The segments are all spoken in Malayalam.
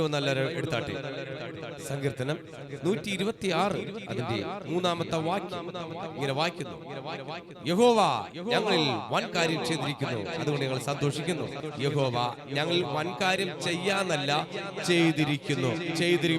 കൊണ്ടുവന്ന എല്ലാവരും എടുത്താട്ടെ. സങ്കീർത്തനം 126 അതിന്റെ 3-ാമത്തെ വാക്യം ഇങ്ങനെ വായിക്കുന്നു: യഹോവ ഞങ്ങളിൽ വൻ കാര്യം ചെയ്തിരിക്കുന്നു, അതുകൊണ്ട് ഞങ്ങൾ സന്തോഷിക്കുന്നു. യഹോവ ഞങ്ങൾ വൻ കാര്യം ചെയ്യാന്നല്ല, ചെയ്തിരിക്കുന്നു.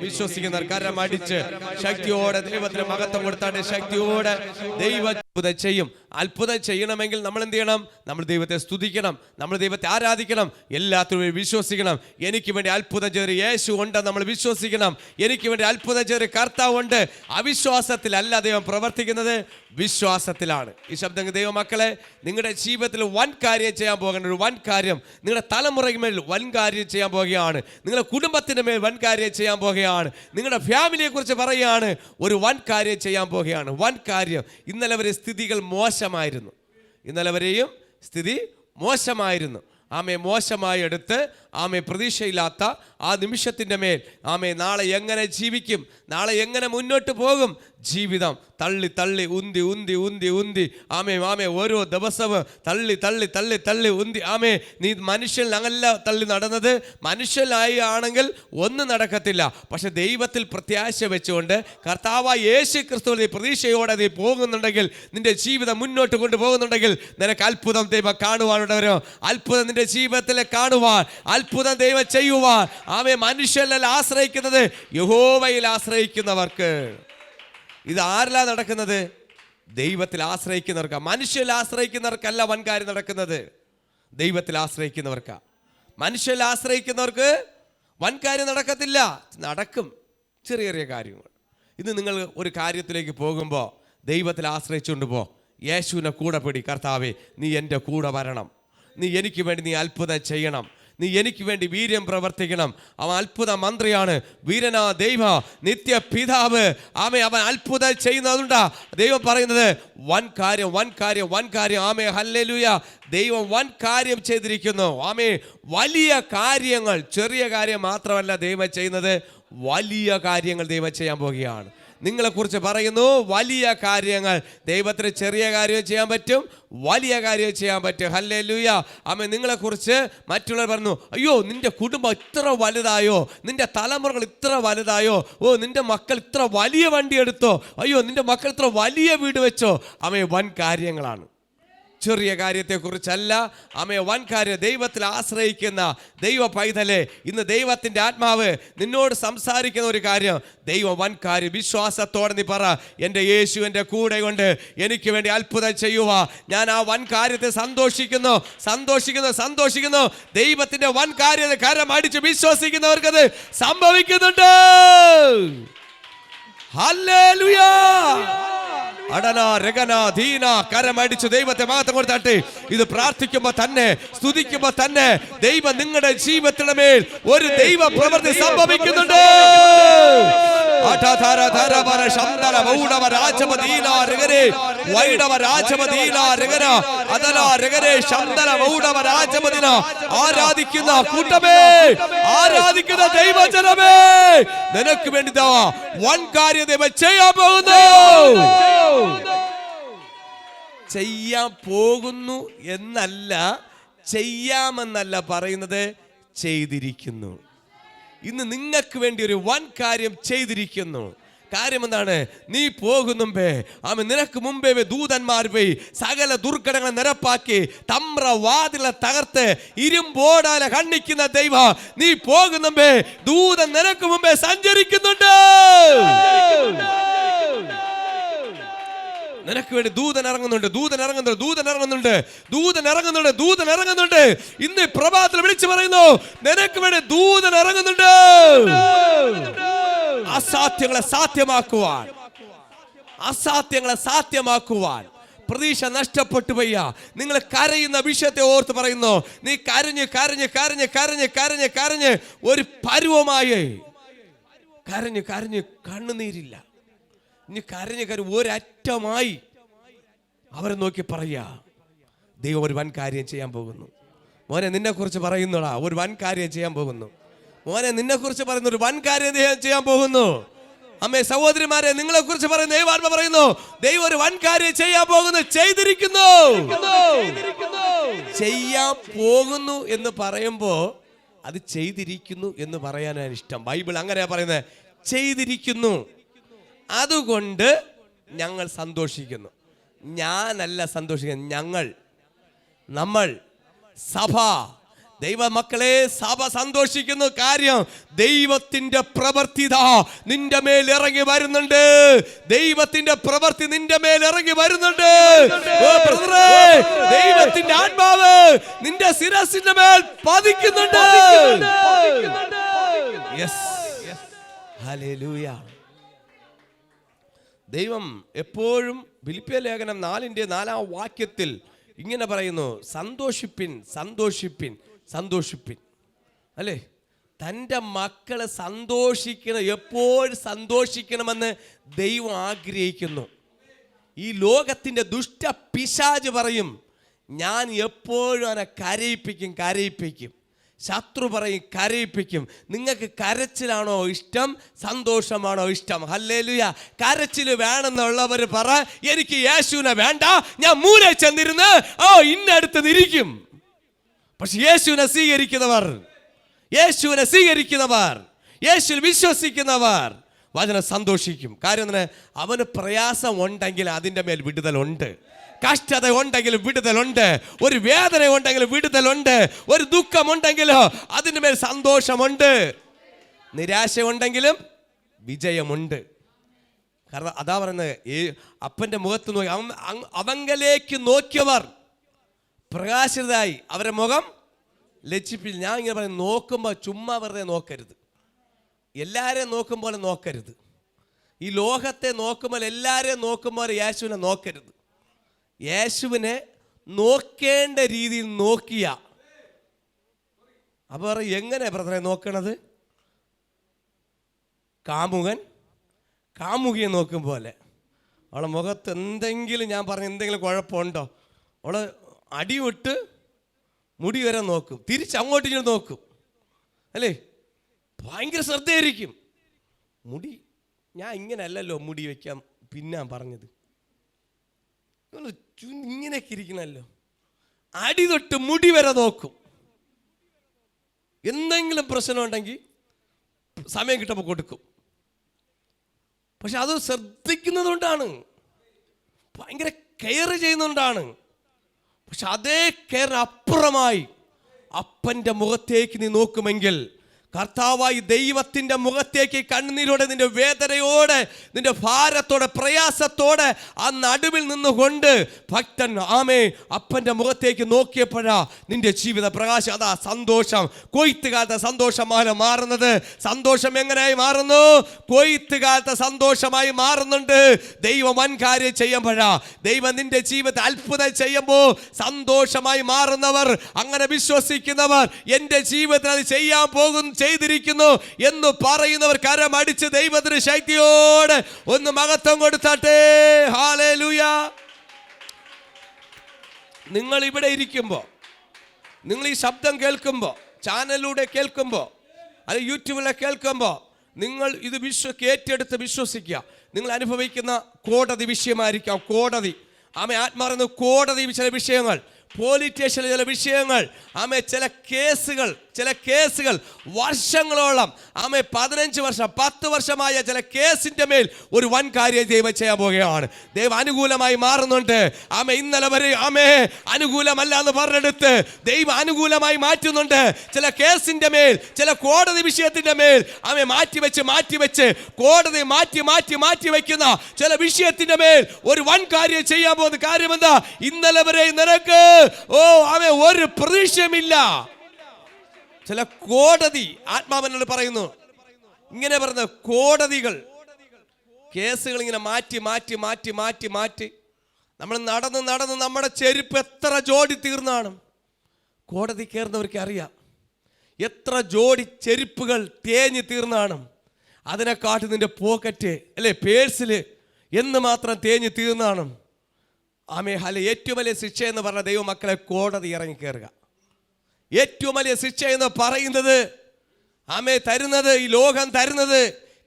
വിശ്വസിക്കുന്നവർ കരമടിച്ച് ശക്തിയോടെ ദൈവത്തിന് മഹത്വം കൊടുത്താണ്ട് ശക്തിയോടെ ദൈവം അത്ഭുതം ചെയ്യും. അത്ഭുതം ചെയ്യണമെങ്കിൽ നമ്മൾ എന്ത് ചെയ്യണം? നമ്മൾ ദൈവത്തെ സ്തുതിക്കണം, നമ്മൾ ദൈവത്തെ ആരാധിക്കണം, എല്ലാത്തിനും വിശ്വസിക്കണം. എനിക്ക് വേണ്ടി അത്ഭുതം ചെയ്ത് യേശു ഉണ്ട് നമ്മൾ വിശ്വസിക്കണം. എനിക്ക് വേണ്ടി അത്ഭുതം ചെയ്ത് കർത്താവ് ഉണ്ട്. അവിശ്വാസത്തിലല്ല ദൈവം പ്രവർത്തിക്കുന്നത്, വിശ്വാസത്തിലാണ്. ഈ ശബ്ദം ദൈവമക്കളെ, നിങ്ങളുടെ ജീവിതത്തിൽ വൻ കാര്യം ചെയ്യാൻ പോകുന്ന ഒരു വൻ കാര്യം, നിങ്ങളുടെ തലമുറയ്ക്ക് മേൽ വൻ കാര്യം ചെയ്യാൻ പോകുകയാണ്, നിങ്ങളുടെ കുടുംബത്തിൻ്റെ മേൽ വൻ കാര്യം ചെയ്യാൻ പോകുകയാണ്, നിങ്ങളുടെ ഫാമിലിയെ കുറിച്ച് പറയുകയാണ്, ഒരു വൻ കാര്യം ചെയ്യാൻ പോകുകയാണ്. വൻ കാര്യം. ഇന്നലെ വരെ സ്ഥിതികൾ മോശമായിരുന്നു, ഇന്നലെ വരെയും സ്ഥിതി മോശമായിരുന്നു. ആമേ മോശമായി എടുത്ത് ആമേ പ്രതീക്ഷയില്ലാത്ത ആ നിമിഷത്തിൻ്റെ മേൽ ആമേ നാളെ എങ്ങനെ ജീവിക്കും, നാളെ എങ്ങനെ മുന്നോട്ട് പോകും, ജീവിതം തള്ളി തള്ളി ഉന്തി ഉന്തി ഉന്തി ഉന്തി ആമേ ആമേ ഓരോ ദിവസവും തള്ളി തള്ളി തള്ളി തള്ളി ഉന്തി ആമേ നീ മനുഷ്യനിലല്ല തള്ളി നടന്നത്. മനുഷ്യനായി ആണെങ്കിൽ ഒന്നും നടക്കത്തില്ല. പക്ഷെ ദൈവത്തിൽ പ്രത്യാശ വെച്ചുകൊണ്ട് കർത്താവായ യേശു ക്രിസ്തുവിൽ പ്രതീക്ഷയോടെ നീ പോകുന്നുണ്ടെങ്കിൽ, നിന്റെ ജീവിതം മുന്നോട്ട് കൊണ്ടുപോകുന്നുണ്ടെങ്കിൽ നിനക്ക് അത്ഭുതം ദൈവം കാണുവാനുള്ളവരോ, അത്ഭുതം നിന്റെ ജീവിതത്തിൽ കാണുവാൻ, അത്ഭുതം ദൈവം ചെയ്യുവാൻ. ആമേ മനുഷ്യനല്ല ആശ്രയിക്കുന്നത്, യഹോവയിൽ ആശ്രയിക്കുന്നവർക്ക്. ഇത് ആരെല്ലാം നടക്കുന്നത്? ദൈവത്തിൽ ആശ്രയിക്കുന്നവർക്ക്. മനുഷ്യരിൽ ആശ്രയിക്കുന്നവർക്കല്ല വൻകാര്യം നടക്കുന്നത്, ദൈവത്തിൽ ആശ്രയിക്കുന്നവർക്കാ. മനുഷ്യരിൽ ആശ്രയിക്കുന്നവർക്ക് വൻകാര്യം നടക്കത്തില്ല. നടക്കും ചെറിയ ചെറിയ കാര്യങ്ങൾ. ഇന്ന് നിങ്ങൾ ഒരു കാര്യത്തിലേക്ക് പോകുമ്പോൾ ദൈവത്തിൽ ആശ്രയിച്ചുകൊണ്ട് പോ. യേശുവിനെ കൂടെ പിടി. കർത്താവേ, നീ എൻ്റെ കൂടെ വരണം, നീ എനിക്ക് വേണ്ടി നീ അത്ഭുതം ചെയ്യണം, നീ എനിക്ക് വേണ്ടി വീര്യം പ്രവർത്തിക്കണം. അവൻ അത്ഭുത മന്ത്രിയാണ്, വീരനാ ദൈവ നിത്യ പിതാവ്. ആമേ അവൻ അത്ഭുതം ചെയ്യുന്നതുകൊണ്ടാ ദൈവം പറയുന്നത് വൻ കാര്യം വൻ കാര്യം വൻ കാര്യം. ആമേ ഹല്ലേലൂയ. ദൈവം വൻ കാര്യം ചെയ്തിരിക്കുന്നു. ആമേ വലിയ കാര്യങ്ങൾ, ചെറിയ കാര്യം മാത്രമല്ല ദൈവം ചെയ്യുന്നത്, വലിയ കാര്യങ്ങൾ ദൈവം ചെയ്യാൻ പോകുകയാണ്. നിങ്ങളെക്കുറിച്ച് പറയുന്നു വലിയ കാര്യങ്ങൾ. ദൈവത്തിന് ചെറിയ കാര്യം ചെയ്യാൻ പറ്റും, വലിയ കാര്യം ചെയ്യാൻ പറ്റും. ഹല്ലേലൂയ. ആമേൻ. നിങ്ങളെക്കുറിച്ച് മറ്റുള്ളവർ പറഞ്ഞു, അയ്യോ നിന്റെ കുടുംബം ഇത്ര വലുതായോ, നിന്റെ തലമുറകൾ ഇത്ര വലുതായോ, ഓ നിന്റെ മക്കൾ ഇത്ര വലിയ വണ്ടി എടുത്തോ, അയ്യോ നിന്റെ മക്കൾ ഇത്ര വലിയ വീട് വെച്ചോ. ആമേൻ. വൻ കാര്യങ്ങളാണ്, ചെറിയ കാര്യത്തെക്കുറിച്ചല്ല. ആമേ വൻ കാര്യം. ദൈവത്തിൽ ആശ്രയിക്കുന്ന ദൈവ പൈതലെ, ഇന്ന് ദൈവത്തിൻ്റെ ആത്മാവ് നിന്നോട് സംസാരിക്കുന്ന ഒരു കാര്യം, ദൈവം വൻ കാര്യം. വിശ്വാസത്തോടെ നീ പറ, എൻ്റെ യേശു എൻ്റെ കൂടെ കൊണ്ട് എനിക്ക് വേണ്ടി അത്ഭുതം ചെയ്യുക. ഞാൻ ആ വൻ കാര്യത്തെ സന്തോഷിക്കുന്നു സന്തോഷിക്കുന്നു സന്തോഷിക്കുന്നു. ദൈവത്തിൻ്റെ വൻ കാര്യത്തെ കരം അടിച്ച് വിശ്വസിക്കുന്നവർക്കത് സംഭവിക്കുന്നുണ്ട്. ഹല്ലേലൂയ. അടന രഗന ധീന കരമടിച്ച് ദൈവത്തെ മഹത്വം കൊടുത്താട്ടെ. ഇത് പ്രാർത്ഥിക്കുമ്പോൾ തന്നെ, സ്തുതിക്കുമ്പോൾ തന്നെ ദൈവം നിങ്ങളുടെ ജീവിതത്തിന്റെ മേൽ ഒരു ദൈവ പ്രവൃത്തി സംഭവിക്കുന്നുണ്ട്. ആരാധിക്കുന്ന കൂട്ടമേ, ആരാധിക്കുന്ന ദൈവജനമേ, നിനക്ക് വേണ്ടി വൻ കാര്യം ദൈവം ചെയ്യാൻ പോകുന്നു. ചെയ്യാൻ പോകുന്നു എന്നല്ല, ചെയ്യാമെന്നല്ല പറയുന്നത്, ചെയ്തിരിക്കുന്നു. ഇന്ന് നിങ്ങൾക്ക് വേണ്ടി ഒരു വൻ കാര്യം ചെയ്തിരിക്കുന്നു. കാര്യം എന്താണ്? നീ പോകുന്നുമ്പേ ആമേ നിനക്ക് മുമ്പേ ദൂതന്മാർ പോയി സകല ദുർഘടങ്ങളെ നിരപ്പാക്കി തമ്രവാതിലെ തകർത്ത് ഇരുമ്പോടാലെ ഖണ്ഡിക്കുന്ന ദൈവം, നീ പോകുന്നുമ്പേ ദൂതൻ നിനക്ക് മുമ്പേ സഞ്ചരിക്കുന്നുണ്ട്. നിനക്ക് വേണ്ടി ദൂതൻ ഇറങ്ങുന്നുണ്ട്, ദൂതൻ ഇറങ്ങുന്നുണ്ട്, ദൂതൻ ഇറങ്ങുന്നുണ്ട്, ദൂതൻ ഇറങ്ങുന്നുണ്ട്, ദൂതൻ ഇറങ്ങുന്നുണ്ട്. ഇന്ന് പ്രഭാതത്തിൽ വിളിച്ചു പറയുന്നു, നിനക്ക് വേണ്ടി ദൂതൻ ഇറങ്ങുന്നുണ്ട്. അസാധ്യങ്ങളെ സാധ്യമാക്കുവാൻ, അസാധ്യങ്ങളെ സാധ്യമാക്കുവാൻ. പ്രതീക്ഷ നഷ്ടപ്പെട്ടു പോയ നിങ്ങൾ കരയുന്ന വിഷയത്തെ ഓർത്ത് പറയുന്നു, നീ കരഞ്ഞ് കരഞ്ഞ് കരഞ്ഞ് കരഞ്ഞ് കരഞ്ഞ് കരഞ്ഞ് ഒരു പരുവമായി കരഞ്ഞ് കരഞ്ഞ് കണ്ണുനീരില്ല. ഇനി കരഞ്ഞ് കരഞ്ഞ് ഒരറ്റമായി അവരെ നോക്കി പറയാ, ദൈവം ഒരു വൻ കാര്യം ചെയ്യാൻ പോകുന്നു. മോനെ നിന്നെ കുറിച്ച് പറയുന്നടാ, ഒരു വൻ കാര്യം ചെയ്യാൻ പോകുന്നു. മോനെ നിന്നെ കുറിച്ച് പറയുന്നു, ഒരു വൻ കാര്യം ചെയ്യാൻ പോകുന്നു. അമ്മേ സഹോദരിമാരെ, നിങ്ങളെ കുറിച്ച് പറയുന്നു, ദൈവാത്മ പറയുന്നു, ദൈവം ഒരു വൻ കാര്യം ചെയ്യാൻ പോകുന്നു, ചെയ്തിരിക്കുന്നു. ചെയ്യാൻ പോകുന്നു എന്ന് പറയുമ്പോ അത് ചെയ്തിരിക്കുന്നു എന്ന് പറയാനാണ് ഇഷ്ടം. ബൈബിൾ അങ്ങനെയാ പറയുന്നത്, ചെയ്തിരിക്കുന്നു, അതുകൊണ്ട് ഞങ്ങൾ സന്തോഷിക്കുന്നു. ഞാനല്ല സന്തോഷിക്കുന്നത്, നമ്മൾ സഭ, ദൈവമക്കളെ, സഭ സന്തോഷിക്കുന്ന കാര്യം ദൈവത്തിന്റെ പ്രവൃത്തി നിന്റെ മേൽ ഇറങ്ങി വരുന്നുണ്ട്. ദൈവത്തിന്റെ പ്രവൃത്തി നിന്റെ മേൽ ഇറങ്ങി വരുന്നുണ്ട്. ദൈവത്തിന്റെ ആത്മാവ് നിന്റെ ശിരസിന്റെ മേൽ പതിക്കുന്നുണ്ട്. ഹല്ലേലൂയ. ദൈവം എപ്പോഴും ഫിലിപ്പിയ ലേഖനം 4:4 ഇങ്ങനെ പറയുന്നു, സന്തോഷിപ്പിൻ, സന്തോഷിപ്പിൻ, സന്തോഷിപ്പിൻ. അല്ലേ? തൻ്റെ മക്കളെ സന്തോഷിക്കണം, എപ്പോഴും സന്തോഷിക്കണമെന്ന് ദൈവം ആഗ്രഹിക്കുന്നു. ഈ ലോകത്തിൻ്റെ ദുഷ്ട പിശാച് പറയും, ഞാൻ എപ്പോഴും അവനെ കരയിപ്പിക്കും. ശത്രു പറയും കരയിപ്പിക്കും. നിങ്ങൾക്ക് കരച്ചിലാണോ ഇഷ്ടം, സന്തോഷമാണോ ഇഷ്ടം? ഹല്ലേലൂയ. കരച്ചിൽ വേണമെന്നുള്ളവർ പറ, എനിക്ക് യേശുവിനെ വേണ്ട, ഞാൻ മൂലയിൽ ചെന്നിരുന്ന് ഇന്നടുത്ത് നിരിക്കും. പക്ഷെ യേശുവിനെ സ്വീകരിക്കുന്നവർ, യേശുവിൽ വിശ്വസിക്കുന്നവർ വചനം സന്തോഷിക്കും. കാര്യം തന്നെ, അവന് പ്രയാസം ഉണ്ടെങ്കിൽ അതിൻ്റെ മേൽ വിടുതലുണ്ട്. കഷ്ടത ഉണ്ടെങ്കിലും വിടുതലുണ്ട്. ഒരു വേദന ഉണ്ടെങ്കിലും വിടുതലുണ്ട്. ഒരു ദുഃഖമുണ്ടെങ്കിലോ അതിൻ്റെ മേൽ സന്തോഷമുണ്ട്. നിരാശ ഉണ്ടെങ്കിലും വിജയമുണ്ട്. കാരണം അതാ പറയുന്നത്, അപ്പൻ്റെ മുഖത്ത് നോക്കി അവങ്കലേക്ക് നോക്കിയവർ പ്രകാശിതരായി, അവരുടെ മുഖം ലജ്ജിപ്പില്ല. ഞാൻ ഇങ്ങനെ പറയും, നോക്കുമ്പോൾ ചുമ്മാ വെറുതെ നോക്കരുത്. എല്ലാവരെയും നോക്കും പോലെ നോക്കരുത്. ഈ ലോകത്തെ നോക്കുമ്പോൾ, എല്ലാവരെയും നോക്കുമ്പോൾ യേശുവിനെ നോക്കരുത്. യേശുവിനെ നോക്കേണ്ട രീതിയിൽ നോക്കിയ അപ്പോൾ എങ്ങനെ ബ്രദറെ നോക്കണത്? കാമുകിയെ നോക്കും പോലെ. അവളെ മുഖത്ത് എന്തെങ്കിലും, ഞാൻ പറഞ്ഞ എന്തെങ്കിലും കുഴപ്പമുണ്ടോ, അവളെ അടിവിട്ട് മുടി വരെ നോക്കും, തിരിച്ചങ്ങോട്ട് ഇങ്ങനെ നോക്കും. അല്ലേ? ഭയങ്കര ശ്രദ്ധയായിരിക്കും. മുടി ഞാൻ ഇങ്ങനെ അല്ലല്ലോ മുടി വയ്ക്കാൻ പിന്നാൻ പറഞ്ഞത്, ഇങ്ങനെയൊക്കെ ഇരിക്കണല്ലോ. അടി തൊട്ട് മുടി വരെ നോക്കും. എന്തെങ്കിലും പ്രശ്നം ഉണ്ടെങ്കിൽ സമയം കിട്ടുമ്പോൾ കൊടുക്കും. പക്ഷെ അത് ശ്രദ്ധിക്കുന്നത് കൊണ്ടാണ്, ഭയങ്കര കെയർ ചെയ്യുന്നതുകൊണ്ടാണ്. പക്ഷെ അതേ കെയറിന് അപ്പുറമായി അപ്പൻ്റെ മുഖത്തേക്ക് നീ നോക്കുമെങ്കിൽ, കർത്താവായി ദൈവത്തിൻ്റെ മുഖത്തേക്ക് കണ്ണുനീരോടെ, നിന്റെ വേദനയോടെ, നിന്റെ ഭാരത്തോടെ, പ്രയാസത്തോടെ ആ നടുവിൽ നിന്നുകൊണ്ട് ഭക്തൻ അപ്പൻ്റെ മുഖത്തേക്ക് നോക്കിയപ്പോഴാ നിന്റെ ജീവിത പ്രകാശം. അതാ സന്തോഷം. കൊയ്ത്തുകാലത്തെ സന്തോഷമായി മാറുന്നത്. സന്തോഷം എങ്ങനെയായി മാറുന്നു? കൊയ്ത്തുകാലത്തെ സന്തോഷമായി മാറുന്നുണ്ട്. ദൈവം വൻകാര്യം ചെയ്യുമ്പോഴാ, ദൈവം നിന്റെ ജീവിതത്തിൽ അത്ഭുതം ചെയ്യുമ്പോൾ സന്തോഷമായി മാറുന്നവർ, അങ്ങനെ വിശ്വസിക്കുന്നവർ, എൻ്റെ ജീവിതത്തിൽ അത് ചെയ്തിരിക്കുന്നു എന്ന് പറയുന്നവർ കരമടിച്ച് ദൈവത്തിന് ശക്തിയോടെ ഒന്ന് മഹത്വം കൊടുത്താട്ടെ. ഹല്ലേലൂയ. നിങ്ങൾ ഇവിടെ ഇരിക്കുമ്പോൾ, നിങ്ങൾ ഈ ശബ്ദം കേൾക്കുമ്പോൾ, ചാനലിലൂടെ കേൾക്കുമ്പോൾ, അല്ലെങ്കിൽ യൂട്യൂബിലെ കേൾക്കുമ്പോൾ, നിങ്ങൾ ഇത് ഏറ്റെടുത്ത് വിശ്വസിക്കുക. നിങ്ങൾ അനുഭവിക്കുന്ന കോടതി വിഷയമായിരിക്കാം. കോടതി ആത്മാറുന്ന കോടതി ചില വിഷയങ്ങൾ, പോലീസ് സ്റ്റേഷനിലെ ചില വിഷയങ്ങൾ, ചില കേസുകൾ വർഷങ്ങളോളം 15 വർഷം 10 വർഷമായ ചില കേസിന്റെ മേൽ ഒരു വൻ കാര്യം ദൈവം ചെയ്യാൻ പോവുകയാണ്. ദൈവം അനുകൂലമായി മാറുന്നുണ്ട്. ഇന്നലെ വരെ അനുകൂലമല്ല എന്ന് പറഞ്ഞെടുത്ത് ദൈവം അനുകൂലമായി മാറ്റുന്നുണ്ട്. ചില കേസിന്റെ മേൽ, ചില കോടതി വിഷയത്തിന്റെ മേൽ മാറ്റിവെച്ച് കോടതി മാറ്റി വയ്ക്കുന്ന ചില വിഷയത്തിന്റെ മേൽ ഒരു വൻ കാര്യം ചെയ്യാൻ പോകുന്ന കാര്യം എന്താ? ഇന്നലെ വരെ നിനക്ക് ഒരു പ്രതീക്ഷയുമില്ല. ചില കോടതി ആത്മാവനോട് പറയുന്നു, ഇങ്ങനെ പറയുന്ന കോടതികൾ, കേസുകൾ ഇങ്ങനെ മാറ്റി നമ്മൾ നടന്ന് നമ്മുടെ ചെരുപ്പ് എത്ര ജോഡി തീർന്നാണ്. കോടതി കയറുന്നവർക്ക് അറിയാം എത്ര ജോഡി ചെരുപ്പുകൾ തേഞ്ഞ് തീർന്നാണ്. അതിനെക്കാട്ടി നിന്റെ പോക്കറ്റ്, അല്ലെ, പേഴ്സിൽ എന്ന് മാത്രം തേഞ്ഞ് തീർന്നാണ്. ഏറ്റവും വലിയ ശിക്ഷ എന്ന് പറഞ്ഞ ദൈവമക്കളെ, കോടതി ഇറങ്ങി കയറുക. ഏറ്റവും വലിയ ശിക്ഷ എന്ന് പറയുന്നത് തരുന്നത്, ഈ ലോകം തരുന്നത്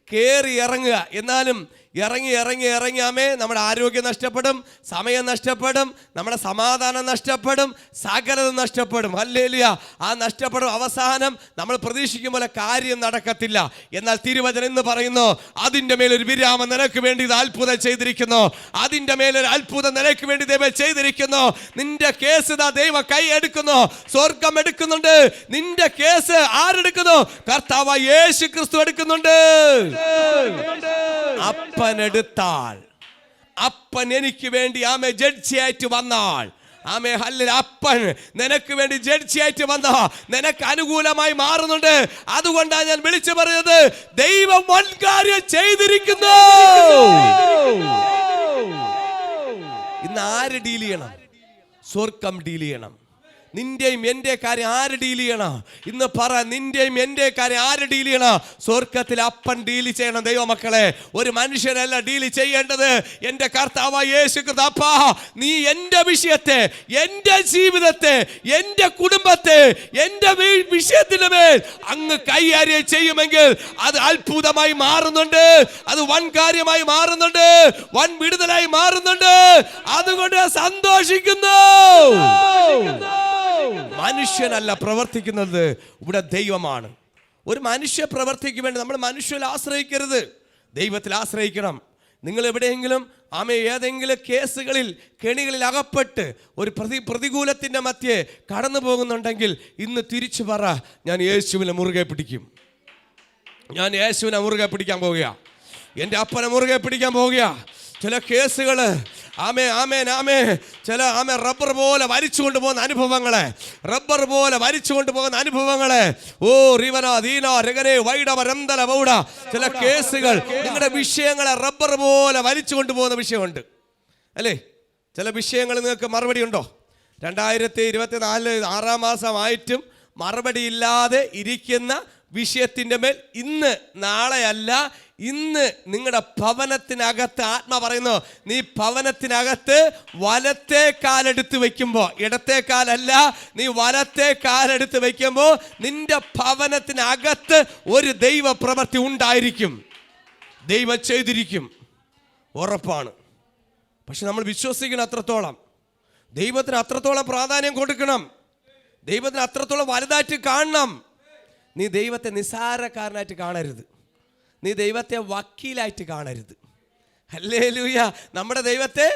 കയറി ഇറങ്ങുക. എന്നാലും ഇറങ്ങി ഇറങ്ങി ഇറങ്ങി ആമേ നമ്മുടെ ആരോഗ്യം നഷ്ടപ്പെടും, സമയം നഷ്ടപ്പെടും, നമ്മുടെ സമാധാനം നഷ്ടപ്പെടും, സകലതും നഷ്ടപ്പെടും. ഹല്ലേലൂയ. ആ നഷ്ടപ്പെടും. അവസാനം നമ്മൾ പ്രതീക്ഷിക്കും പോലെ കാര്യം നടക്കത്തില്ല. എന്നാൽ തിരുവചനം എന്ന് പറയുന്നു, അതിൻ്റെ മേലൊരു വിരാമം നിനക്ക് വേണ്ടി ഇത് അത്ഭുതം ചെയ്തിരിക്കുന്നു. അതിൻ്റെ മേലൊരു അത്ഭുതം നിനക്ക് വേണ്ടി ദൈവം ചെയ്തിരിക്കുന്നു. നിന്റെ കേസ് ഇതാ ദൈവം കൈ എടുക്കുന്നു, സ്വർഗം എടുക്കുന്നുണ്ട്. നിന്റെ കേസ് ആരെടുക്കുന്നു? കർത്താവ് യേശു ക്രിസ്തു എടുക്കുന്നുണ്ട്. അപ്പൻ എടുത്താൽ, അപ്പൻ എനിക്ക് വേണ്ടി ആമേ ജഡ്ജിയായിട്ട് വന്നാൽ, ആമേ ഹല്ലേലൂയ, അപ്പൻ നിനക്ക് വേണ്ടി ജഡ്ജിയായിട്ട് വന്ന നിനക്ക് അനുകൂലമായി മാറുന്നുണ്ട്. അതുകൊണ്ടാണ് ഞാൻ വിളിച്ചു പറയുന്നത്, ദൈവം വൻ കാര്യം ചെയ്തിരിക്കുന്നു. ഇന്ന് ആര് ഡീൽ ചെയ്യണം? സ്വർഗം ഡീൽ ചെയ്യണം. നിന്റെയും എൻ്റെ കാര്യം ആര് ഡീൽ ചെയ്യണം? ഇന്ന് പറ, നിന്റെയും എൻ്റെ കാര്യം ആര് ഡീൽ ചെയ്യണം? സ്വർഗത്തിൽ അപ്പൻ ഡീൽ ചെയ്യണം. ദൈവമക്കളെ, ഒരു മനുഷ്യനല്ല ഡീൽ ചെയ്യേണ്ടത്. എൻ്റെ കർത്താവായ യേശു ക്രിസ്തു, അപ്പാ നീ എൻ്റെ വിഷയത്തെ, എൻ്റെ ജീവിതത്തെ, എൻ്റെ കുടുംബത്തെ, എൻ്റെ വിഷയത്തിന്റെ മേൽ അങ്ങ് കൈകാര്യം ചെയ്യുമെങ്കിൽ അത് അത്ഭുതമായി മാറുന്നുണ്ട്, അത് വൻ കാര്യമായി മാറുന്നുണ്ട്, വൻ വിടുതലായി മാറുന്നുണ്ട്. അതുകൊണ്ട് സന്തോഷിക്കുന്നു. മനുഷ്യനല്ല പ്രവർത്തിക്കുന്നത്, ഇവിടെ ദൈവമാണ്. ഒരു മനുഷ്യ പ്രവർത്തിക്ക് വേണ്ടി നമ്മൾ മനുഷ്യൽ ആശ്രയിക്കരുത്, ദൈവത്തിൽ ആശ്രയിക്കണം. നിങ്ങൾ എവിടെയെങ്കിലും ഏതെങ്കിലും കേസുകളിൽ, കെണികളിൽ അകപ്പെട്ട് ഒരു പ്രതികൂലത്തിൻ്റെ മധ്യേ കടന്നു പോകുന്നുണ്ടെങ്കിൽ ഇന്ന് തിരിച്ചു പറ, ഞാൻ യേശുവിനെ മുറുകെ പിടിക്കും. ഞാൻ യേശുവിനെ മുറുകെ പിടിക്കാൻ പോവുക, എൻ്റെ അപ്പനെ മുറുകെ പിടിക്കാൻ പോവുക. ചില കേസുകൾ ചില റബ്ബർ പോലെ വലിച്ചു കൊണ്ടുപോകുന്ന അനുഭവങ്ങളെ, റബ്ബർ പോലെ വലിച്ചു കൊണ്ടുപോകുന്ന അനുഭവങ്ങളെ, ഓ റിവന ദീന രഗരെ വൈഡവ രന്തല ബൗഡ, ചില കേസുകൾ നിങ്ങളുടെ വിഷയങ്ങളെ റബ്ബർ പോലെ വലിച്ചു കൊണ്ടുപോകുന്ന വിഷയമുണ്ട് അല്ലേ? ചില വിഷയങ്ങൾ നിങ്ങൾക്ക് മറുപടി ഉണ്ടോ? 2024 6 മാസമായിട്ടും മറുപടി ഇല്ലാതെ ഇരിക്കുന്ന വിഷയത്തിൻ്റെ മേൽ ഇന്ന് നാളെയല്ല, ഇന്ന് നിങ്ങളുടെ ഭവനത്തിനകത്ത് ആത്മ പറയുന്നു, നീ ഭവനത്തിനകത്ത് വലത്തെ കാലെടുത്ത് വെക്കുമ്പോൾ, ഇടത്തെ കാലല്ല, നീ വലത്തെ കാലെടുത്ത് വെക്കുമ്പോൾ നിന്റെ ഭവനത്തിനകത്ത് ഒരു ദൈവ പ്രവൃത്തി ഉണ്ടായിരിക്കും. ദൈവം ചെയ്തിരിക്കും, ഉറപ്പാണ്. പക്ഷെ നമ്മൾ വിശ്വസിക്കണം അത്രത്തോളം, ദൈവത്തിന് അത്രത്തോളം പ്രാധാന്യം കൊടുക്കണം, ദൈവത്തിന് അത്രത്തോളം വലുതായിട്ട് കാണണം. നീ ദൈവത്തെ നിസ്സാരക്കാരനായിട്ട് കാണരുത്, നീ ദൈവത്തെ വക്കീലായിട്ട് കാണരുത്. ഹല്ലേലൂയ. നമ്മുടെ ദൈവത്തെ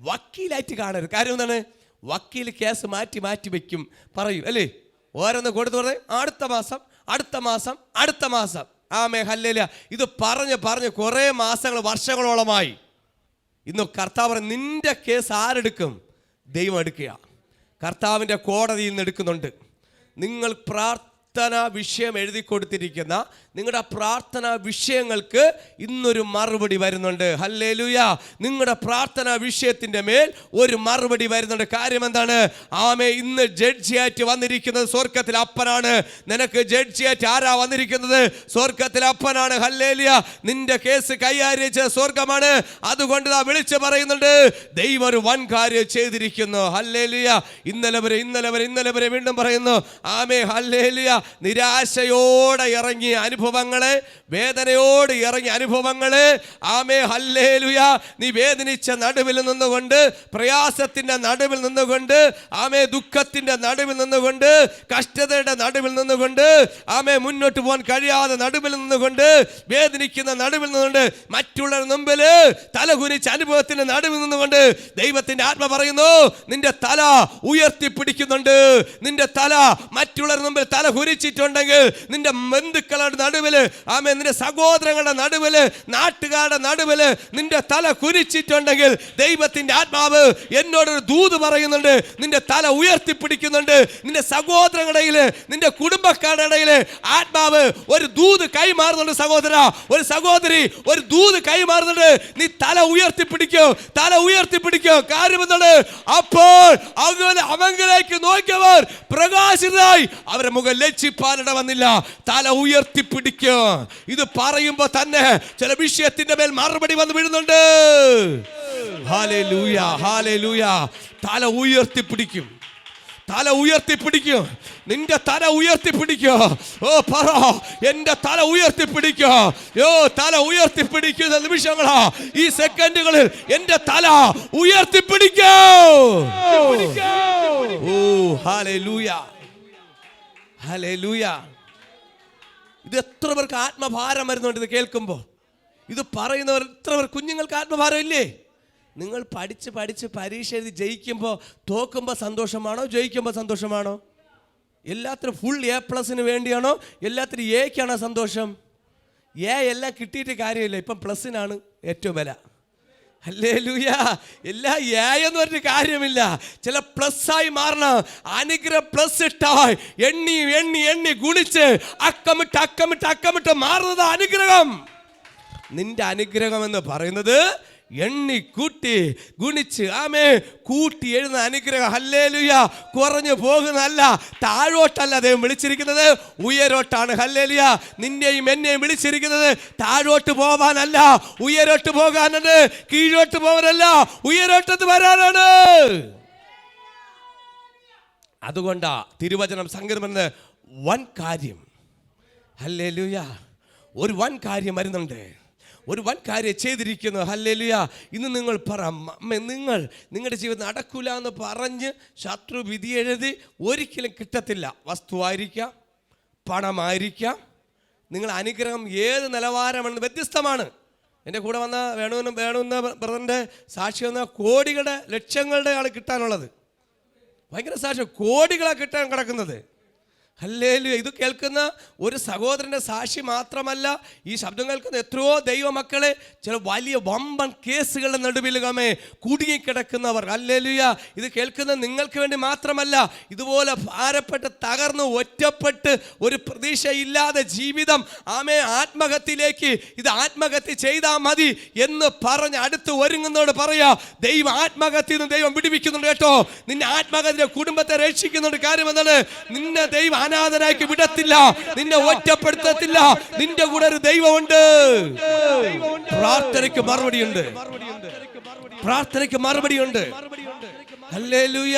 വക്കീലായിട്ട് കാണരുത്. കാര്യം എന്താണ്? വക്കീൽ കേസ് മാറ്റി മാറ്റി വെക്കും, പറയും അല്ലേ? ഓരോന്ന് കൊടുത്തു പറഞ്ഞ് അടുത്ത മാസം അടുത്ത മാസം അടുത്ത മാസം. ആമേ ഹല്ലേലൂയ. ഇത് പറഞ്ഞ് കുറേ മാസങ്ങൾ, വർഷങ്ങളോളമായി. ഇന്ന് കർത്താവ് നിന്റെ കേസ് ആരെടുക്കും? ദൈവം എടുക്കുക. കർത്താവിൻ്റെ കോടതിയിൽ നിന്ന് എടുക്കുന്നുണ്ട്. നിങ്ങൾ പ്രാർത്ഥന വിഷയം എഴുതി കൊടുത്തിരിക്കുന്ന നിങ്ങളുടെ പ്രാർത്ഥനാ വിഷയങ്ങൾക്ക് ഇന്നൊരു മറുപടി വരുന്നുണ്ട്. ഹല്ലേലൂയ. നിങ്ങളുടെ പ്രാർത്ഥനാ വിഷയത്തിൻ്റെ മേൽ ഒരു മറുപടി വരുന്നുണ്ട്. കാര്യം എന്താണ്? ഇന്ന് ജഡ്ജിയായിട്ട് വന്നിരിക്കുന്നത് സ്വർഗത്തിൽ അപ്പനാണ്. നിനക്ക് ജഡ്ജിയായിട്ട് ആരാ വന്നിരിക്കുന്നത്? സ്വർഗത്തിൽ അപ്പനാണ്. ഹല്ലേലൂയ. നിന്റെ കേസ് കൈകാര്യം ചെയ്ത സ്വർഗമാണ്. അതുകൊണ്ട് വിളിച്ചു പറയുന്നുണ്ട്, ദൈവം ഒരു വൻ കാര്യം ചെയ്തിരിക്കുന്നു. ഹല്ലേലൂയ. ഇന്നലെ വരെ വീണ്ടും പറയുന്നു, ഹല്ലേലൂയ. നിരാശയോടെ ഇറങ്ങിയ അനുഭവങ്ങളെ, വേദനയോട് ഇറങ്ങിയ അനുഭവങ്ങളെ, ഹല്ലേലൂയ. നീ വേദനിച്ച നടുവിൽ നിന്നുകൊണ്ട്, പ്രയാസത്തിന്റെ നടുവിൽ നിന്നുകൊണ്ട്, ദുഃഖത്തിന്റെ നടുവിൽ നിന്നുകൊണ്ട്, കഷ്ടതയുടെ നടുവിൽ നിന്നുകൊണ്ട്, മുന്നോട്ട് പോകാൻ കഴിയാതെ നടുവിൽ നിന്നുകൊണ്ട്, വേദനിക്കുന്ന നടുവിൽ നിന്നുകൊണ്ട്, മറ്റുള്ളവരുടെ മുമ്പിൽ തലകുനിച്ച അനുഭവത്തിന്റെ നടുവിൽ നിന്നുകൊണ്ട് ദൈവത്തിന്റെ ആത്മ പറയുന്നു, നിന്റെ തല ഉയർത്തിപ്പിടിക്കുന്നുണ്ട്. നിന്റെ തല മറ്റുള്ളവരുടെ മുമ്പിൽ തല കുനിച്ചിട്ടുണ്ടെങ്കിൽ, നിന്റെ ബന്ധുക്കളുടെ നടുവില്, നിന്റെ സഹോദരങ്ങളുടെ നടുവില്, നാട്ടുകാരുടെ നടുവില് നിന്റെ തല കുനിച്ചിട്ടുണ്ടെങ്കിൽ, ദൈവത്തിന്റെ ആത്മാവ് എന്നോടൊരു ദൂത് പറയുന്നുണ്ട്, നിന്റെ തല ഉയർത്തിപ്പിടിക്കുന്നുണ്ട്. നിന്റെ സഹോദരങ്ങളുടെ ഇടയില്, നിന്റെ കുടുംബക്കാരുടെ ഇടയില് ആത്മാവ് ഒരു ദൂത് കൈമാറുന്നുണ്ട്. സഹോദര, ഒരു സഹോദരി, ഒരു ദൂത് കൈമാറുന്നുണ്ട്. നീ തല ഉയർത്തിപ്പിടിക്കോ, തല ഉയർത്തിപ്പിടിക്കോ. കാര്യം എന്താണ്? അപ്പോൾ അവങ്കിലേക്ക് നോക്കിയവർ പ്രകാശിതരായി, അവരുടെ മുഖം ലജ്ജിപ്പാനിട വന്നില്ല. തല ഉയർത്തിപ്പിടിക്കോ. ഇത് പറയുമ്പോ തന്നെ ചില വിഷയത്തിന്റെ മേൽ മറുപടി വന്ന് വീഴുന്നുണ്ട്. Hallelujah, hallelujah. തല ഉയർത്തിപ്പിടിക്കും. തല ഉയർത്തിപ്പിടിക്കോ, നിന്റെ തല ഉയർത്തിപ്പിടിക്കോ. ഓ പറ, എന്റെ തല ഉയർത്തിപ്പിടിക്കോ. തല ഉയർത്തിപ്പിടിക്കുന്ന നിമിഷങ്ങളാ ഈ സെക്കൻഡുകളിൽ. എന്റെ തല ഉയർത്തിപ്പിടിക്കോ. ഓ ഹല്ലേലൂയ, ഹല്ലേലൂയ. ഇത് എത്ര പേർക്ക് ആത്മഭാരം വരുന്നുണ്ട് ഇത് കേൾക്കുമ്പോ? ഇത് പറയുന്നവർ എത്ര പേർ കുഞ്ഞുങ്ങൾക്ക് ആത്മഭാരം ഇല്ലേ? നിങ്ങൾ പഠിച്ച് പഠിച്ച് പരീക്ഷ എഴുതി ജയിക്കുമ്പോൾ തോക്കുമ്പോൾ സന്തോഷമാണോ, ജയിക്കുമ്പോൾ സന്തോഷമാണോ? എല്ലാത്തിനും ഫുൾ A+ വേണ്ടിയാണോ, എല്ലാത്തിനും Aക്കാണോ സന്തോഷം? എല്ലാം കിട്ടിയിട്ട് കാര്യമില്ല, ഇപ്പം പ്ലസിനാണ് ഏറ്റവും വില. ഹല്ലേലൂയ. എല്ലാ എന്ന് പറഞ്ഞ കാര്യമില്ല, ചില പ്ലസ്സായി മാറണം. അനുഗ്രഹം പ്ലസ് ഇട്ടായി എണ്ണി എണ്ണി എണ്ണി ഗുണിച്ച് അക്കമിട്ട് മാറുന്നത് അനുഗ്രഹം. നിന്റെ അനുഗ്രഹം എന്ന് പറയുന്നത് എണ്ണി കൂട്ടി ഗുണിച്ച് കൂട്ടി എഴുതുന്ന അനുഗ്രഹം. ഹല്ലേലൂയ. കുറഞ്ഞു പോകുന്നതല്ല, താഴോട്ടല്ല ദൈവം വിളിച്ചിരിക്കുന്നത്, ഉയരോട്ടാണ്. ഹല്ലേലൂയ. നിന്നെയും എന്നെയും വിളിച്ചിരിക്കുന്നത് താഴോട്ട് പോകാനല്ല, ഉയരോട്ട് പോകാനാണ്. കീഴോട്ട് പോകാനല്ല, ഉയരോട്ടത്ത് വരാനാണ്. അതുകൊണ്ടാ തിരുവചനം സങ്കീർത്തനം വൻ കാര്യം. ഹല്ലേലൂയ. ഒരു വൻ കാര്യം വരുന്നുണ്ട്, ഒരു വൻ കാര്യം ചെയ്തിരിക്കുന്നു. ഹല്ലേലൂയ. ഇന്ന് നിങ്ങൾ പറ, നിങ്ങൾ നിങ്ങളുടെ ജീവിതം നടക്കൂല എന്ന് പറഞ്ഞ് ശത്രു വിധി എഴുതി ഒരിക്കലും കിട്ടത്തില്ല. വസ്തുവായിരിക്കാം, പണമായിരിക്കാം. നിങ്ങൾ അനുഗ്രഹം ഏത് നിലവാരമാണെന്ന് വ്യത്യസ്തമാണ്. എൻ്റെ കൂടെ വന്ന വേണുന്ന ബ്രദറിൻ്റെ സാക്ഷി വന്ന കോടികളുടെ ലക്ഷങ്ങളുടെ ആൾ കിട്ടാനുള്ളത്. ഭയങ്കര സാക്ഷ്യം, കോടികളാണ് കിട്ടാൻ കിടക്കുന്നത്. ഹല്ലേലൂയ. ഇത് കേൾക്കുന്ന ഒരു സഹോദരൻ്റെ സാക്ഷി മാത്രമല്ല, ഈ ശബ്ദം കേൾക്കുന്ന എത്രയോ ദൈവമക്കളെ ചില വലിയ വമ്പൻ കേസുകളുടെ നടുവിൽ കുടുങ്ങിക്കിടക്കുന്നവർ. ഹല്ലേലൂയ. ഇത് കേൾക്കുന്ന നിങ്ങൾക്ക് വേണ്ടി മാത്രമല്ല, ഇതുപോലെ ഭാരപ്പെട്ട് തകർന്ന് ഒറ്റപ്പെട്ട് ഒരു പ്രതീക്ഷയില്ലാതെ ജീവിതം ആത്മഹത്യയിലേക്ക്, ഇത് ആത്മഹത്യ ചെയ്താൽ മതി എന്ന് പറഞ്ഞ് അടുത്ത് ഒരുങ്ങുന്നതോട് പറയാ, ദൈവം ആത്മഹത്യയിൽ നിന്ന് ദൈവം വിടുവിക്കുന്നുണ്ട് കേട്ടോ. നിന്നെ ആത്മഹത്യ കുടുംബത്തെ രക്ഷിക്കുന്നുണ്ട്. കാര്യം എന്താണ്? നിന്നെ ദൈവം അനാഥനാക്കി വിടത്തില്ല, നിന്നെ ഒറ്റപ്പെടുത്തത്തില്ല. നിന്റെ കൂടെ ഒരു ദൈവമുണ്ട്. പ്രാർത്ഥനയ്ക്ക് മറുപടിയുണ്ട്, പ്രാർത്ഥനയ്ക്ക് മറുപടിയുണ്ട്. ഹല്ലേലൂയ.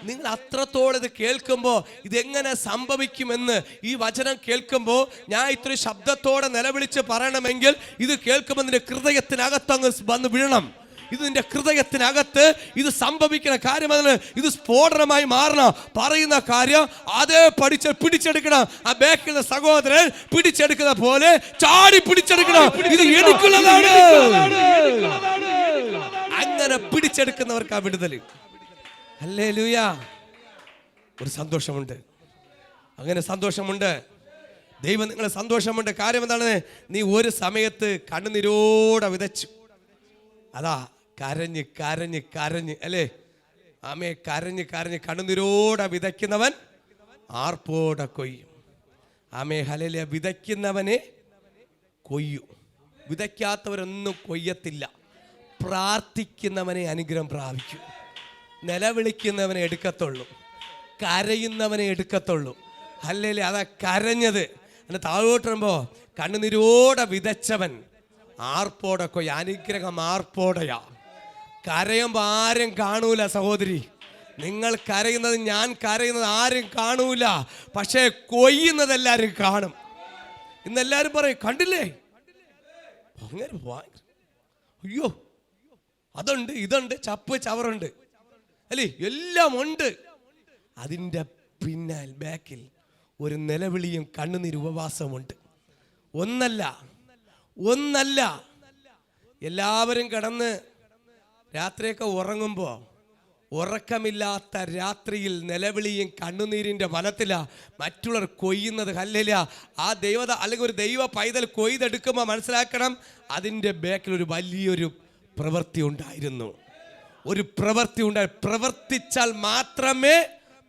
നിങ്ങൾ അത്രത്തോളം ഇത് കേൾക്കുമ്പോൾ ഇതെങ്ങനെ സംഭവിക്കുമെന്ന് ഈ വചനം കേൾക്കുമ്പോൾ ഞാൻ ഇത്ര ശബ്ദത്തോടെ നിലവിളിച്ച് പറയണമെങ്കിൽ ഇത് കേൾക്കുമ്പോൾ നിന്റെ ഹൃദയത്തിനകത്തങ്ങ് വന്ന് വീഴണം. ഇത് നിന്റെ ഹൃദയത്തിനകത്ത് ഇത് സംഭവിക്കുന്ന കാര്യമെന്ന്, ഇത് സ്ഫോടനമായി മാറണം. പറയുന്ന കാര്യം അതേ പിടിച്ചെടുക്കണം. ആ ബാക്കിൽ സഹോദരൻ പിടിച്ചെടുക്കുന്ന പോലെ ചാടി പിടിച്ചെടുക്കണം. ഇത് എനിക്കുള്ളതാണ്. അങ്ങനെ പിടിച്ചെടുക്കുന്നവർക്ക് ആ വിടുതൽ. ഹല്ലേലൂയ. ഒരു സന്തോഷമുണ്ട്, അങ്ങനെ സന്തോഷമുണ്ട്. ദൈവം നിങ്ങളെ സന്തോഷമുണ്ട്. കാര്യം എന്താണ്? നീ ഒരു സമയത്ത് കണ്ണുനീരോടെ വിതച്ചു. അതാ കരഞ്ഞ് കരഞ്ഞ് കരഞ്ഞ് അല്ലേ? കരഞ്ഞ് കരഞ്ഞ് കണ്ണുനീരോടെ വിതയ്ക്കുന്നവൻ ആർപ്പോടെ കൊയ്യും. ഹല്ലേലൂയ. വിതയ്ക്കുന്നവനെ കൊയ്യൂ. വിതയ്ക്കാത്തവരൊന്നും കൊയ്യത്തില്ല. പ്രാർത്ഥിക്കുന്നവനെ അനുഗ്രഹം പ്രാപിക്കും. നിലവിളിക്കുന്നവനെ എടുക്കത്തുള്ളൂ, കരയുന്നവനെ എടുക്കത്തുള്ളൂ. ഹല്ലേലൂയ. അതാ കരഞ്ഞത്. താഴോട്ട് വരുമ്പോ കണ്ണുനീരോടെ വിതച്ചവൻ ആർപ്പോടെ കൊയ്യ. അനുഗ്രഹം ആർപ്പോടെയാ. കരയുമ്പോൾ ആരും കാണൂല സഹോദരി. നിങ്ങൾ കരയുന്നത്, ഞാൻ കരയുന്നത് ആരും കാണൂല. പക്ഷേ കൊയ്യുന്നത് എല്ലാവരും കാണും. ഇന്ന് എല്ലാവരും പറയും, കണ്ടില്ലേ അങ്ങനെ, അയ്യോ അതുണ്ട് ഇതുണ്ട് ചപ്പ് ചവറുണ്ട് അല്ലേ, എല്ലാം ഉണ്ട്. അതിൻ്റെ പിന്നാൽ ബാക്കിൽ ഒരു നിലവിളിയും കണ്ണുനീർ ഉപവാസമുണ്ട്. ഒന്നല്ല എല്ലാവരും കിടന്ന് രാത്രിയൊക്കെ ഉറങ്ങുമ്പോൾ ഉറക്കമില്ലാത്ത രാത്രിയിൽ നിലവിളിയും കണ്ണുനീരിൻ്റെ വനത്തിലാ മറ്റുള്ളവർ കൊയ്യുന്നത്. ഹല്ലേലൂയ. ആ ദൈവത അല്ലെങ്കിൽ ഒരു ദൈവ പൈതൽ കൊയ്തെടുക്കുമ്പോൾ മനസ്സിലാക്കണം, അതിൻ്റെ ബാക്കിൽ ഒരു വലിയൊരു പ്രവൃത്തി ഉണ്ടായിരുന്നു. ഒരു പ്രവൃത്തി ഉണ്ടായി. പ്രവർത്തിച്ചാൽ മാത്രമേ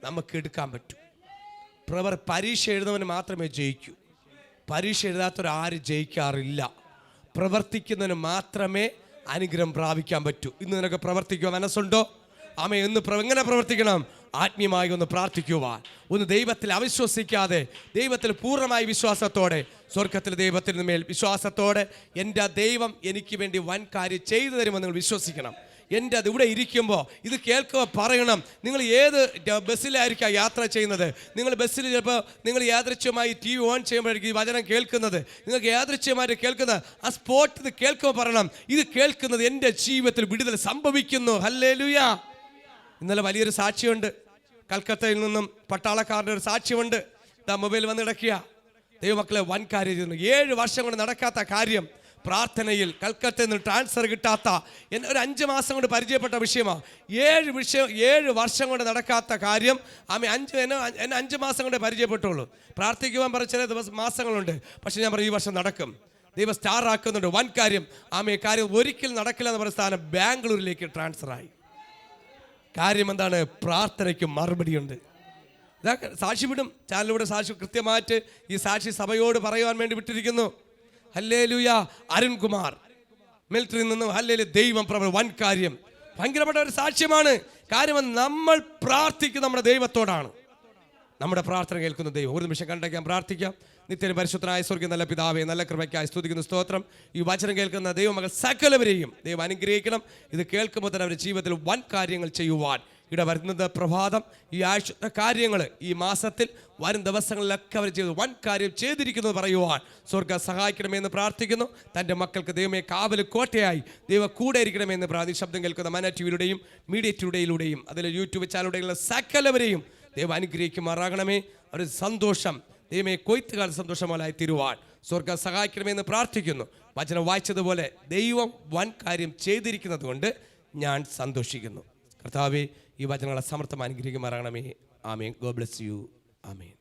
നമുക്ക് എടുക്കാൻ പറ്റൂ. പരീക്ഷ എഴുതുന്നവന് മാത്രമേ ജയിക്കൂ. പരീക്ഷ എഴുതാത്തൊരാരും ജയിക്കാറില്ല. പ്രവർത്തിക്കുന്നതിന് മാത്രമേ അനുഗ്രഹം പ്രാപിക്കാൻ പറ്റൂ. ഇന്ന് നിനക്ക് പ്രവർത്തിക്കുക മനസ്സുണ്ടോ? എന്ന് എങ്ങനെ പ്രവർത്തിക്കണം? ആത്മീയമായി ഒന്ന് പ്രാർത്ഥിക്കുവാൻ, ഒന്ന് ദൈവത്തിൽ അവിശ്വസിക്കാതെ ദൈവത്തിൽ പൂർണ്ണമായ വിശ്വാസത്തോടെ, സ്വർഗത്തിൽ ദൈവത്തിന് മേൽ വിശ്വാസത്തോടെ എൻ്റെ ദൈവം എനിക്ക് വേണ്ടി വൻ കാര്യം ചെയ്തു തരുമെന്ന് നിങ്ങൾ വിശ്വസിക്കണം. എൻ്റെ അത് ഇവിടെ ഇരിക്കുമ്പോൾ ഇത് കേൾക്കുമ്പോൾ പറയണം. നിങ്ങൾ ഏത് ബസ്സിലായിരിക്കാം യാത്ര ചെയ്യുന്നത്, നിങ്ങൾ ബസ്സിൽ ചിലപ്പോൾ നിങ്ങൾ യാദൃച്ഛ്യമായി TV ഓൺ ചെയ്യുമ്പോഴായിരിക്കും ഈ വചനം കേൾക്കുന്നത്. നിങ്ങൾക്ക് യാദൃച്ഛ്യമായിട്ട് കേൾക്കുന്നത് ആ സ്പോട്ട് ഇത് കേൾക്കുമ്പോൾ പറയണം, ഇത് കേൾക്കുന്നത് എൻ്റെ ജീവിതത്തിൽ വിടുതൽ സംഭവിക്കുന്നു. ഹല്ലേലൂയ. ഇന്നലെ വലിയൊരു സാക്ഷിയുണ്ട്, കൽക്കത്തയിൽ നിന്നും പട്ടാളക്കാരുടെ ഒരു സാക്ഷ്യമുണ്ട്. ഇതാ മൊബൈൽ വന്ന് കിടക്കുക. ദൈവമക്കളെ, വൻ കാര്യം ചെയ്യുന്നു. 7 വർഷം കൊണ്ട് നടക്കാത്ത കാര്യം പ്രാർത്ഥനയിൽ കൽക്കത്തയിൽ നിന്ന് ട്രാൻസ്ഫർ കിട്ടാത്ത ഒരു 5 മാസം കൊണ്ട് പരിചയപ്പെട്ട വിഷയമാണ്. 7 വർഷം കൊണ്ട് നടക്കാത്ത കാര്യം എന്നെ 5 മാസം കൊണ്ട് പരിചയപ്പെട്ടുള്ളൂ. പ്രാർത്ഥിക്കുവാൻ പറഞ്ഞ ചില മാസങ്ങളുണ്ട്. പക്ഷെ ഞാൻ പറയും ഈ വർഷം നടക്കും. ദൈവം സ്റ്റാർ ആക്കുന്നുണ്ട്. വൻ കാര്യം കാര്യം ഒരിക്കലും നടക്കില്ല എന്ന് പറഞ്ഞ സ്ഥാനം ബാംഗ്ലൂരിലേക്ക് ട്രാൻസ്ഫറായി. കാര്യം എന്താണ്? പ്രാർത്ഥനയ്ക്ക് മറുപടിയുണ്ട്. ഇതാ സാക്ഷി വിടും, ചാനലിലൂടെ സാക്ഷി കൃത്യമായിട്ട് ഈ സാക്ഷി സഭയോട് പറയുവാൻ വേണ്ടി വിട്ടിരിക്കുന്നു. ഹല്ലേലൂയ. അരുൺകുമാർ മിലിറ്ററിയിൽ നിന്നും ഹല്ലേലൂയ. ദൈവം വൻ കാര്യം, ഭയങ്കരപ്പെട്ട ഒരു സാക്ഷ്യമാണ്. കാര്യം നമ്മൾ പ്രാർത്ഥിക്കുന്ന നമ്മുടെ ദൈവത്തോടാണ്. നമ്മുടെ പ്രാർത്ഥന കേൾക്കുന്ന ദൈവം. ഒരു നിമിഷം കണ്ടേക്കാം, പ്രാർത്ഥിക്കാം. നിത്യനും പരിശുദ്ധനായ സ്വർഗ്ഗീയ നല്ല പിതാവേ, നല്ല കൃപയ്ക്കായി സ്തുതിക്കുന്ന സ്തോത്രം. ഈ വചനം കേൾക്കുന്ന ദൈവമക്കൾ സകലവരെയും ദൈവം അനുഗ്രഹിക്കണം. ഇത് കേൾക്കുമ്പോൾ തന്നെ അവരുടെ ജീവിതത്തിൽ വൻ കാര്യങ്ങൾ ചെയ്യുവാൻ ഇവിടെ വരുന്നത് പ്രഭാതം. ഈ ആഴ്ചത്തെ കാര്യങ്ങൾ ഈ മാസത്തിൽ വരും ദിവസങ്ങളിലൊക്കെ അവർ ചെയ്തു വൻ കാര്യം ചെയ്തിരിക്കുന്നത് പറയുവാൻ സ്വർഗ്ഗം സഹായിക്കണമെന്ന് പ്രാർത്ഥിക്കുന്നു. തൻ്റെ മക്കൾക്ക് ദൈവമേ കാവൽ കോട്ടയായി ദൈവം കൂടെ ഇരിക്കണമെന്ന് പ്രാർത്ഥി. ശബ്ദം കേൾക്കുന്ന മന ടിവിയിലൂടെയും മീഡിയ ടിവിയിലൂടെയും അതിലെ യൂട്യൂബ് ചാനലുടെയുള്ള സകലവരെയും ദൈവം അനുഗ്രഹിക്കുമാറാകണമേ. ഒരു സന്തോഷം ദൈവമേ കൊയ്ത്തുകാല സന്തോഷം പോലായി തീരുവാൻ സ്വർഗ്ഗം സഹായിക്കണമെന്ന് പ്രാർത്ഥിക്കുന്നു. വചനം വായിച്ചതുപോലെ ദൈവം വൻ കാര്യം ചെയ്തിരിക്കുന്നത് കൊണ്ട് ഞാൻ സന്തോഷിക്കുന്നു. കർത്താവേ, ഈ വചനങ്ങളെ സമർത്ഥം അനുഗ്രഹിക്കുമാറാകണമേ. Amen. God bless you. Amen.